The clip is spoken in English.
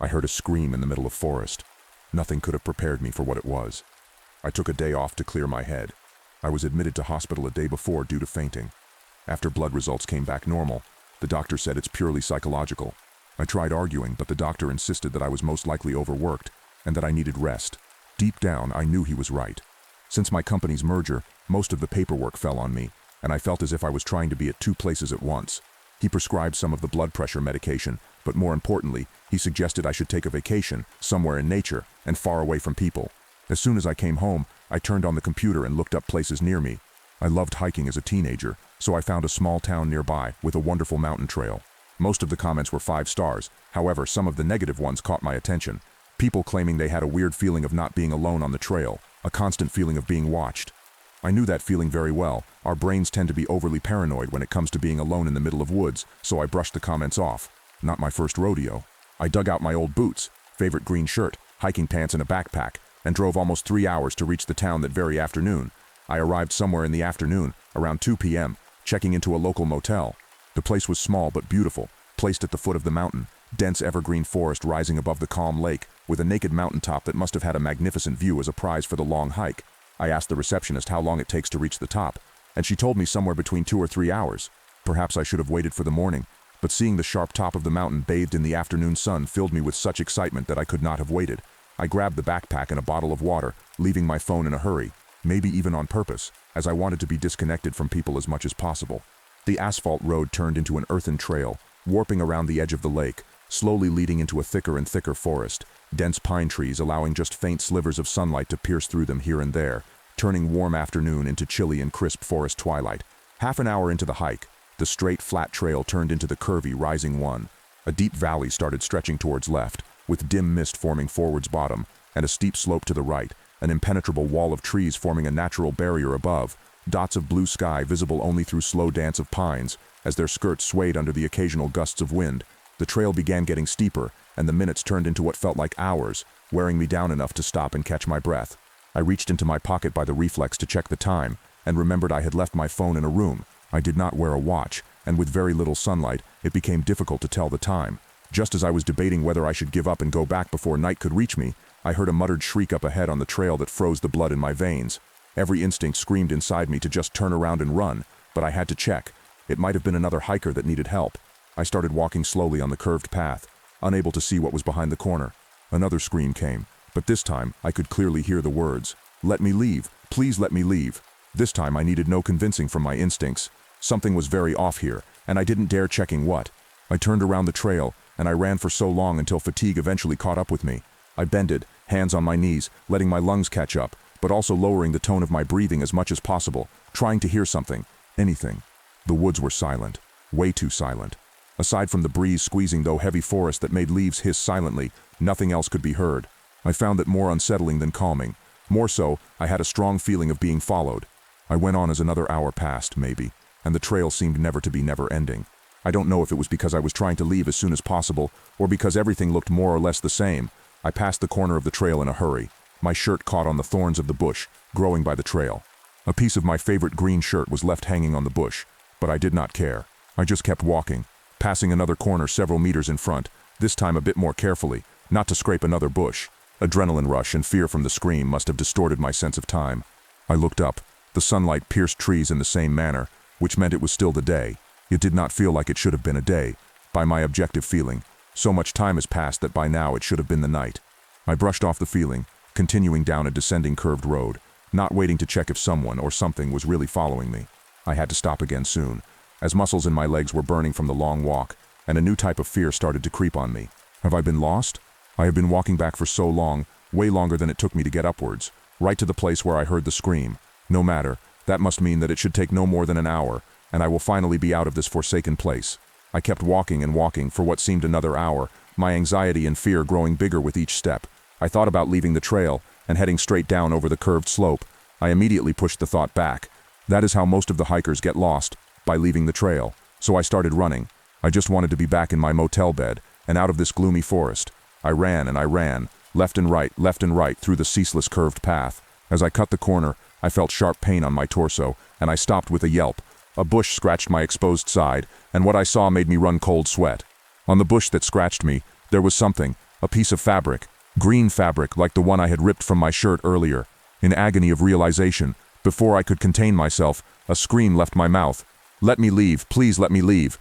I heard a scream in the middle of forest. Nothing could have prepared me for what it was. I took a day off to clear my head. I was admitted to hospital a day before due to fainting. After blood results came back normal, the doctor said it's purely psychological. I tried arguing, but the doctor insisted that I was most likely overworked and that I needed rest. Deep down, I knew he was right. Since my company's merger, most of the paperwork fell on me, and I felt as if I was trying to be at two places at once. He prescribed some of the blood pressure medication, but more importantly, he suggested I should take a vacation, somewhere in nature, and far away from people. As soon as I came home, I turned on the computer and looked up places near me. I loved hiking as a teenager, so I found a small town nearby with a wonderful mountain trail. Most of the comments were 5 stars, however, some of the negative ones caught my attention. People claiming they had a weird feeling of not being alone on the trail, a constant feeling of being watched. I knew that feeling very well. Our brains tend to be overly paranoid when it comes to being alone in the middle of woods, so I brushed the comments off. Not my first rodeo. I dug out my old boots, favorite green shirt, hiking pants and a backpack, and drove almost 3 hours to reach the town that very afternoon. I arrived somewhere in the afternoon, around 2 p.m., checking into a local motel. The place was small but beautiful, placed at the foot of the mountain, dense evergreen forest rising above the calm lake, with a naked mountaintop that must have had a magnificent view as a prize for the long hike. I asked the receptionist how long it takes to reach the top, and she told me somewhere between 2 or 3 hours. Perhaps I should have waited for the morning, but seeing the sharp top of the mountain bathed in the afternoon sun filled me with such excitement that I could not have waited. I grabbed the backpack and a bottle of water, leaving my phone in a hurry, maybe even on purpose, as I wanted to be disconnected from people as much as possible. The asphalt road turned into an earthen trail, warping around the edge of the lake, slowly leading into a thicker and thicker forest, dense pine trees allowing just faint slivers of sunlight to pierce through them here and there, turning warm afternoon into chilly and crisp forest twilight. Half an hour into the hike, the straight, flat trail turned into the curvy, rising one. A deep valley started stretching towards left, with dim mist forming forward's bottom, and a steep slope to the right, an impenetrable wall of trees forming a natural barrier above, dots of blue sky visible only through slow dance of pines, as their skirts swayed under the occasional gusts of wind. The trail began getting steeper, and the minutes turned into what felt like hours, wearing me down enough to stop and catch my breath. I reached into my pocket by the reflex to check the time, and remembered I had left my phone in a room. I did not wear a watch, and with very little sunlight, it became difficult to tell the time. Just as I was debating whether I should give up and go back before night could reach me, I heard a muttered shriek up ahead on the trail that froze the blood in my veins. Every instinct screamed inside me to just turn around and run, but I had to check. It might have been another hiker that needed help. I started walking slowly on the curved path, unable to see what was behind the corner. Another scream came, but this time I could clearly hear the words, "Let me leave, please let me leave." This time I needed no convincing from my instincts. Something was very off here, and I didn't dare checking what. I turned around the trail, and I ran for so long until fatigue eventually caught up with me. I bended, hands on my knees, letting my lungs catch up, but also lowering the tone of my breathing as much as possible, trying to hear something, anything. The woods were silent, way too silent. Aside from the breeze squeezing though heavy forest that made leaves hiss silently, nothing else could be heard. I found it more unsettling than calming. More so, I had a strong feeling of being followed. I went on as another hour passed, maybe, and the trail seemed never to be never-ending. I don't know if it was because I was trying to leave as soon as possible, or because everything looked more or less the same. I passed the corner of the trail in a hurry. My shirt caught on the thorns of the bush, growing by the trail. A piece of my favorite green shirt was left hanging on the bush, but I did not care. I just kept walking, passing another corner several meters in front, this time a bit more carefully, not to scrape another bush. Adrenaline rush and fear from the scream must have distorted my sense of time. I looked up. The sunlight pierced trees in the same manner, which meant it was still the day. It did not feel like it should have been a day, by my objective feeling. So much time has passed that by now it should have been the night. I brushed off the feeling, continuing down a descending curved road, not waiting to check if someone or something was really following me. I had to stop again soon, as muscles in my legs were burning from the long walk, and a new type of fear started to creep on me. Have I been lost? I have been walking back for so long, way longer than it took me to get upwards, right to the place where I heard the scream. No matter, that must mean that it should take no more than an hour, and I will finally be out of this forsaken place. I kept walking and walking for what seemed another hour, my anxiety and fear growing bigger with each step. I thought about leaving the trail and heading straight down over the curved slope. I immediately pushed the thought back. That is how most of the hikers get lost, by leaving the trail. So I started running. I just wanted to be back in my motel bed and out of this gloomy forest. I ran and I ran, left and right through the ceaseless curved path. As I cut the corner, I felt sharp pain on my torso, and I stopped with a yelp. A bush scratched my exposed side, and what I saw made me run cold sweat. On the bush that scratched me, there was something, a piece of fabric, green fabric like the one I had ripped from my shirt earlier. In agony of realization, before I could contain myself, a scream left my mouth. "Let me leave, please let me leave.